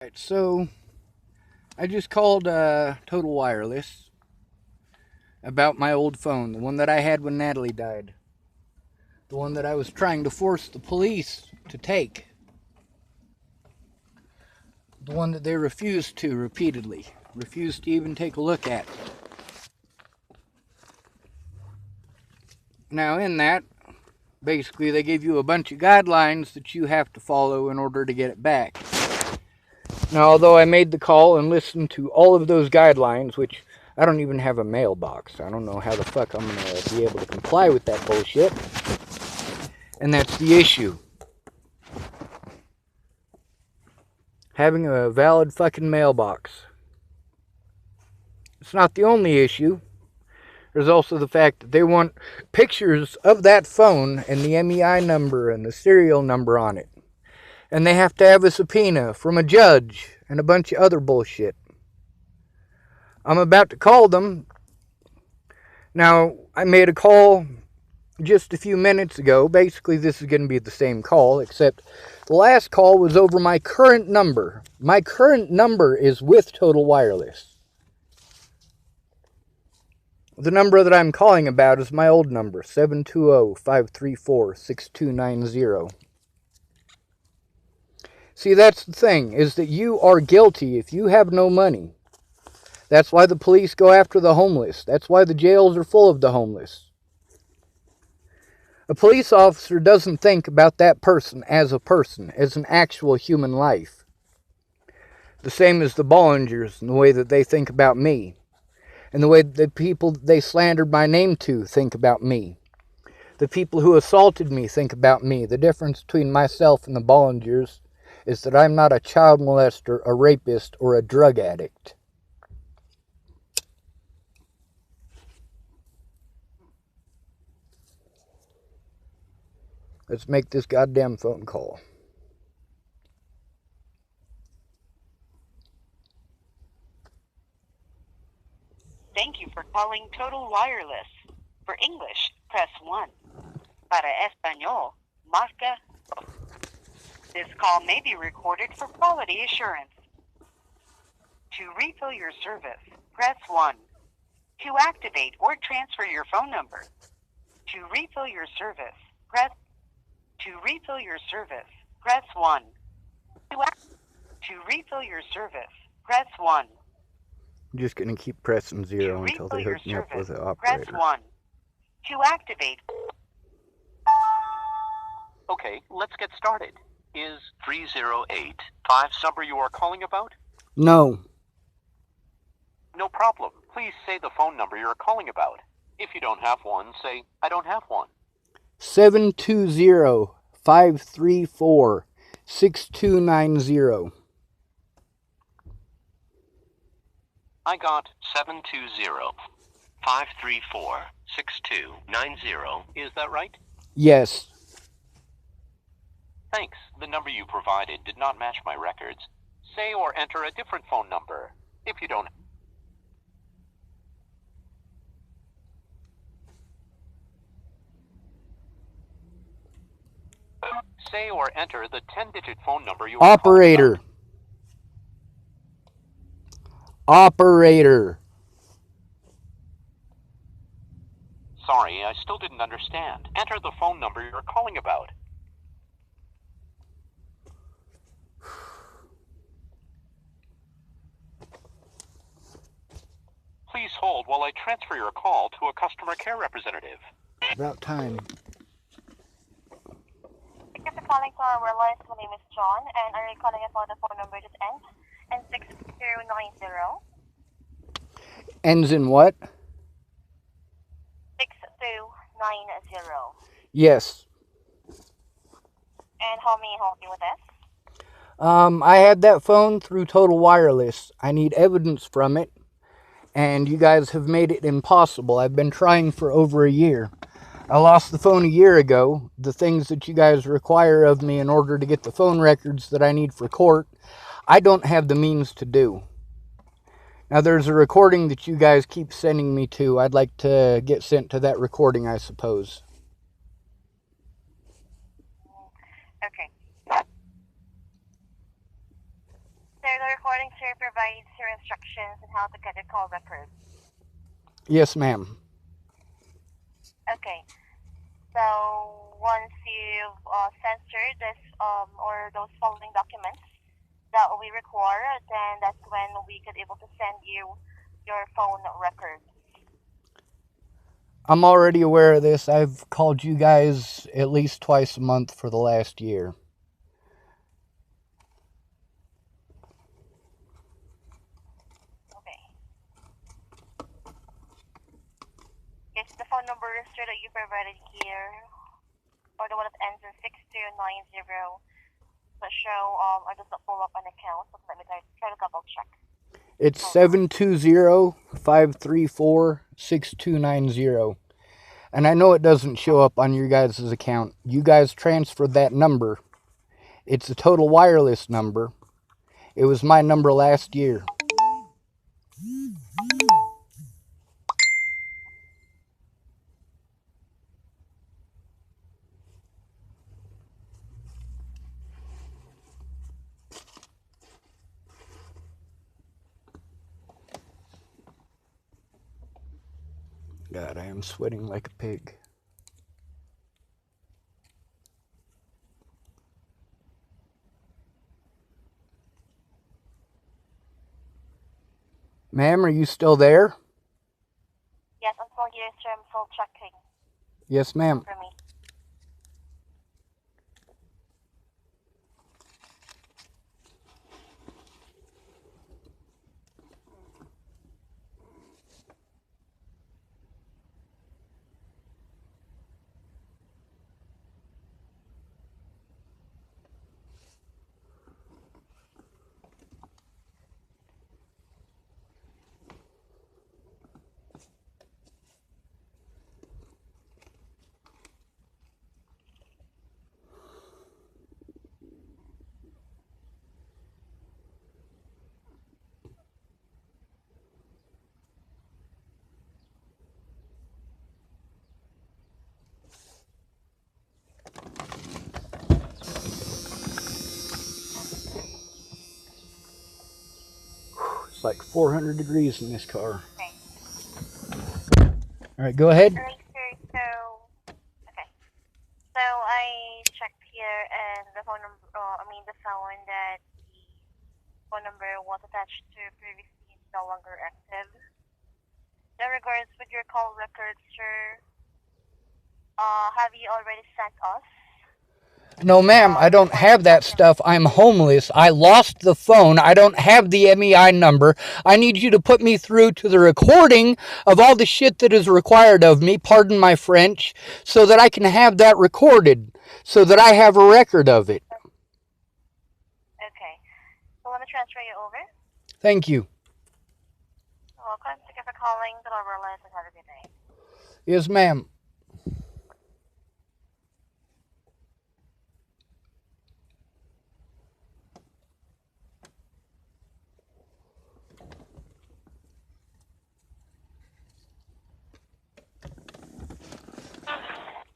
Right, so I just called Total Wireless about my old phone, the one that I had when Natalie died, the one that I was trying to force the police to take, the one that they refused to repeatedly, refused to even take a look at. Now, in that, basically, they gave you a bunch of guidelines that you have to follow in order to get it back. Now, although I made the call and listened to all of those guidelines, which I don't even have a mailbox. I don't know how the fuck I'm going to be able to comply with that bullshit. And that's the issue. Having a valid fucking mailbox. It's not the only issue. There's also the fact that they want pictures of that phone and the MEI number and the serial number on it. And they have to have a subpoena from a judge and a bunch of other bullshit. I'm about to call them. Now, I made a call just a few minutes ago. Basically, this is going to be the same call, except the last call was over my current number. My current number is with Total Wireless. The number that I'm calling about is my old number, 720-534-6290. See, that's the thing, is that you are guilty if you have no money. That's why the police go after the homeless. That's why the jails are full of the homeless. A police officer doesn't think about that person, as an actual human life. The same as the Bollingers and the way that they think about me. And the way the people they slandered my name to think about me. The people who assaulted me think about me. The difference between myself and the Bollingers is that I'm not a child molester, a rapist, or a drug addict. Let's make this goddamn phone call. Thank you for calling Total Wireless. For English, press 1. Para Español, marca. This call may be recorded for quality assurance. To refill your service, press 1. To activate or transfer your phone number. To refill your service, press 1. To refill your service, press 1. I'm just going to keep pressing 0 until they hook me up with the operator. Press 1. To activate. Okay, let's get started. Is 308 number you are calling about? No. No problem. Please say the phone number you're calling about. If you don't have one, say, I don't have one. 720-534-6290. I got 720-534-6290. Is that right? Yes. Thanks. The number you provided did not match my records. Say or enter a different phone number. If you don't... Say or enter the 10-digit phone number you are Operator. calling about. Operator. Sorry, I still didn't understand. Enter the phone number you're calling about. Please hold while I transfer your call to a customer care representative. About time. Thank you for calling Tower Wireless. My name is John, and are you calling about the phone number that ends in 6290? Ends in what? 6290. Yes. And how may I help you with this? I had that phone through Total Wireless. I need evidence from it, and you guys have made it impossible. I've been trying for over a year. I lost the phone a year ago. The things that you guys require of me in order to get the phone records that I need for court, I don't have the means to do. Now, there's a recording that you guys keep sending me to. I'd like to get sent to that recording, I suppose. Okay. So the recording, sir, provides your instructions on how to get your call record. Yes, ma'am. Okay. So once you've censored this or those following documents that we require, then that's when we could able to send you your phone record. I'm already aware of this. I've called you guys at least twice a month for the last year. Okay. Is the phone number, sir, that you provided here, or the one that ends in 6290, that show or does not pull up an account? So let me try to double check. It's 720-534-6290. And I know it doesn't show up on your guys' account. You guys transferred that number. It's a Total Wireless number. It was my number last year. God, I am sweating like a pig. Ma'am, are you still there? Yes, I'm still here, sir. I'm still checking Yes, ma'am. for me. It's like 400 degrees in this car. Okay. All right, go ahead. Alright, sir. So, okay. So I checked here, and the phone number, the phone that the phone number was attached to previously is no longer active. In regards with your call records, sir, have you already sent us? No, ma'am, I don't have that stuff. I'm homeless. I lost the phone. I don't have the MEI number. I need you to put me through to the recording of all the shit that is required of me, pardon my French, so that I can have that recorded, so that I have a record of it. Okay. So let me transfer you over. Thank you. You're welcome. Thank you for calling the Global Alliance, and have a good day. Yes, ma'am.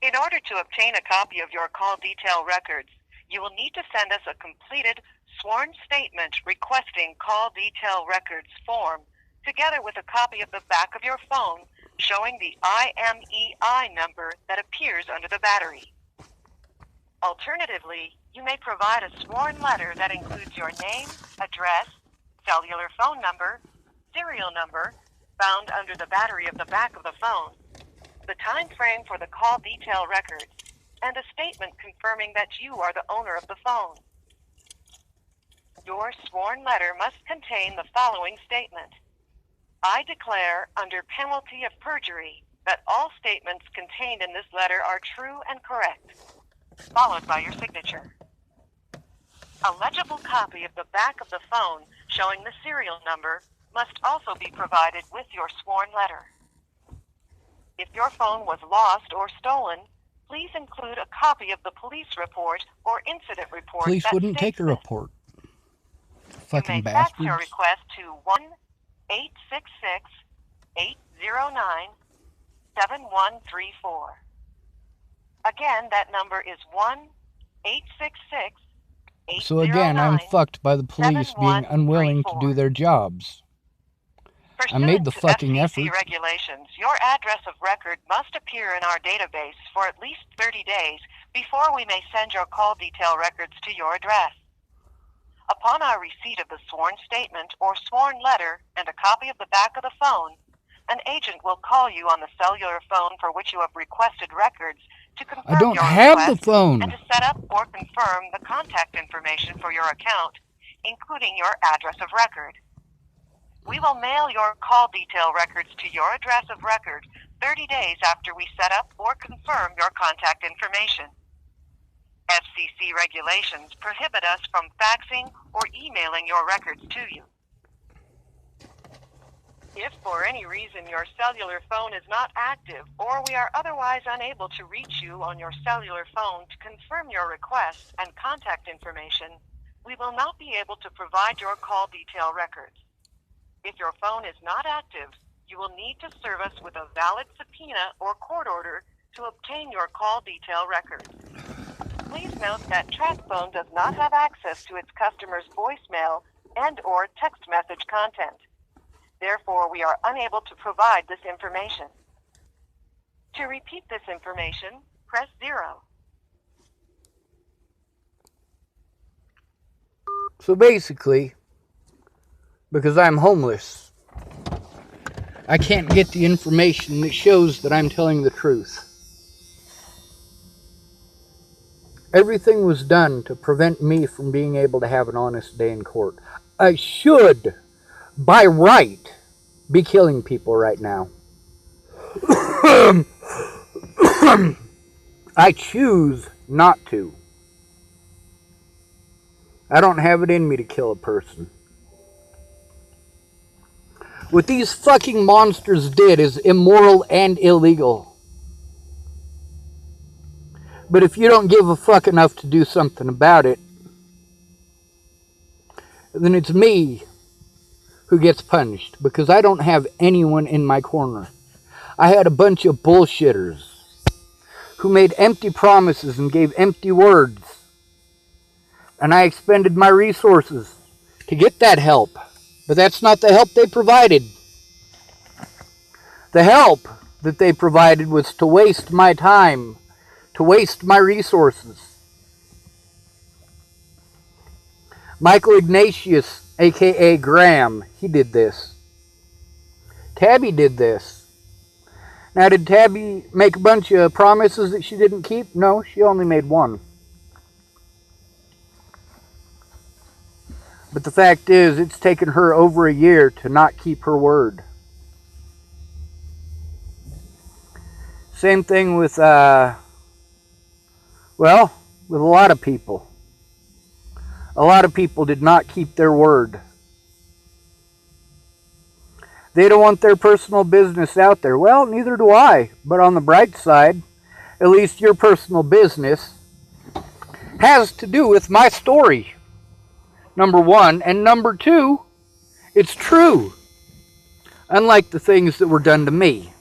In order to obtain a copy of your call detail records, you will need to send us a completed sworn statement requesting call detail records form, together with a copy of the back of your phone showing the IMEI number that appears under the battery. Alternatively, you may provide a sworn letter that includes your name, address, cellular phone number, serial number, found under the battery of the back of the phone, the time frame for the call detail records, and a statement confirming that you are the owner of the phone. Your sworn letter must contain the following statement. I declare, under penalty of perjury, that all statements contained in this letter are true and correct, followed by your signature. A legible copy of the back of the phone showing the serial number must also be provided with your sworn letter. If your phone was lost or stolen, please include a copy of the police report or incident report. Police that wouldn't take states a this. report. You Fucking may fax your bastards. request to 1-866-809-7134. Again, that number is 1-866-809-7134. So again, I'm fucked by the police being unwilling to do their jobs. I made the fucking effort. Regulations, your address of record must appear in our database for at least 30 days before we may send your call detail records to your address. Upon our receipt of the sworn statement or sworn letter and a copy of the back of the phone, an agent will call you on the cellular phone for which you have requested records to confirm I don't your have request the phone. and to set up or confirm the contact information for your account, including your address of record. We will mail your call detail records to your address of record 30 days after we set up or confirm your contact information. FCC regulations prohibit us from faxing or emailing your records to you. If for any reason your cellular phone is not active or we are otherwise unable to reach you on your cellular phone to confirm your request and contact information, we will not be able to provide your call detail records. If your phone is not active, you will need to serve us with a valid subpoena or court order to obtain your call detail records. Please note that TracFone does not have access to its customers' voicemail and/or text message content. Therefore, we are unable to provide this information. To repeat this information, press 0. So basically, because I'm homeless, I can't get the information that shows that I'm telling the truth. Everything was done to prevent me from being able to have an honest day in court. I should, by right, be killing people right now. I choose not to. I don't have it in me to kill a person. What these fucking monsters did is immoral and illegal. But if you don't give a fuck enough to do something about it, then it's me who gets punished, because I don't have anyone in my corner. I had a bunch of bullshitters who made empty promises and gave empty words. And I expended my resources to get that help. But that's not the help they provided. The help that they provided was to waste my time, to waste my resources. Michael Ignatius, aka Graham, he did this. Tabby did this. Now, did Tabby make a bunch of promises that she didn't keep? No, she only made one. But the fact is, it's taken her over a year to not keep her word. Same thing with, with a lot of people. A lot of people did not keep their word. They don't want their personal business out there. Well, neither do I. But on the bright side, at least your personal business has to do with my story. Number one. And number two, it's true. Unlike the things that were done to me.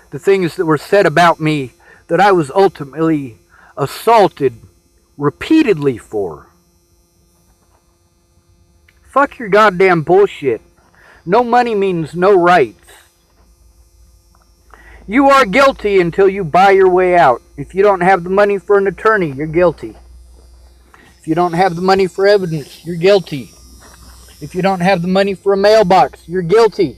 The things that were said about me that I was ultimately assaulted repeatedly for. Fuck your goddamn bullshit. No money means no rights. You are guilty until you buy your way out. If you don't have the money for an attorney, you're guilty. If you don't have the money for evidence, you're guilty. If you don't have the money for a mailbox, you're guilty.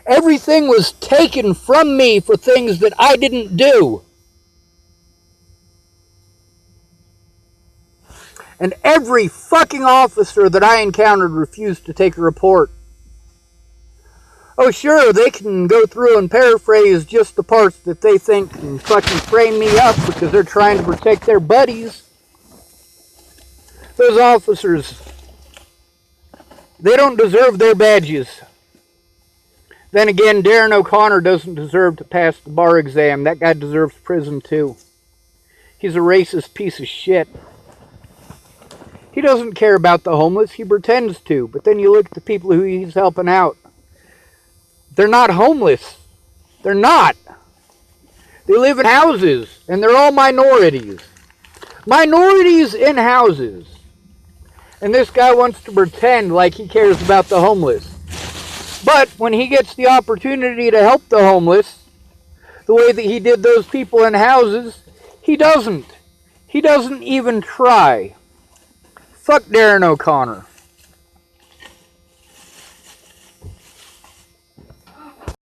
Everything was taken from me for things that I didn't do. And every fucking officer that I encountered refused to take a report. Oh, sure, they can go through and paraphrase just the parts that they think can fucking frame me up because they're trying to protect their buddies. Those officers, they don't deserve their badges. Then again, Darren O'Connor doesn't deserve to pass the bar exam. That guy deserves prison too. He's a racist piece of shit. He doesn't care about the homeless. He pretends to. But then you look at the people who he's helping out. They're not homeless. They're not. They live in houses. And they're all minorities. Minorities in houses. And this guy wants to pretend like he cares about the homeless. But when he gets the opportunity to help the homeless, the way that he did those people in houses, he doesn't. He doesn't even try. Fuck Darren O'Connor.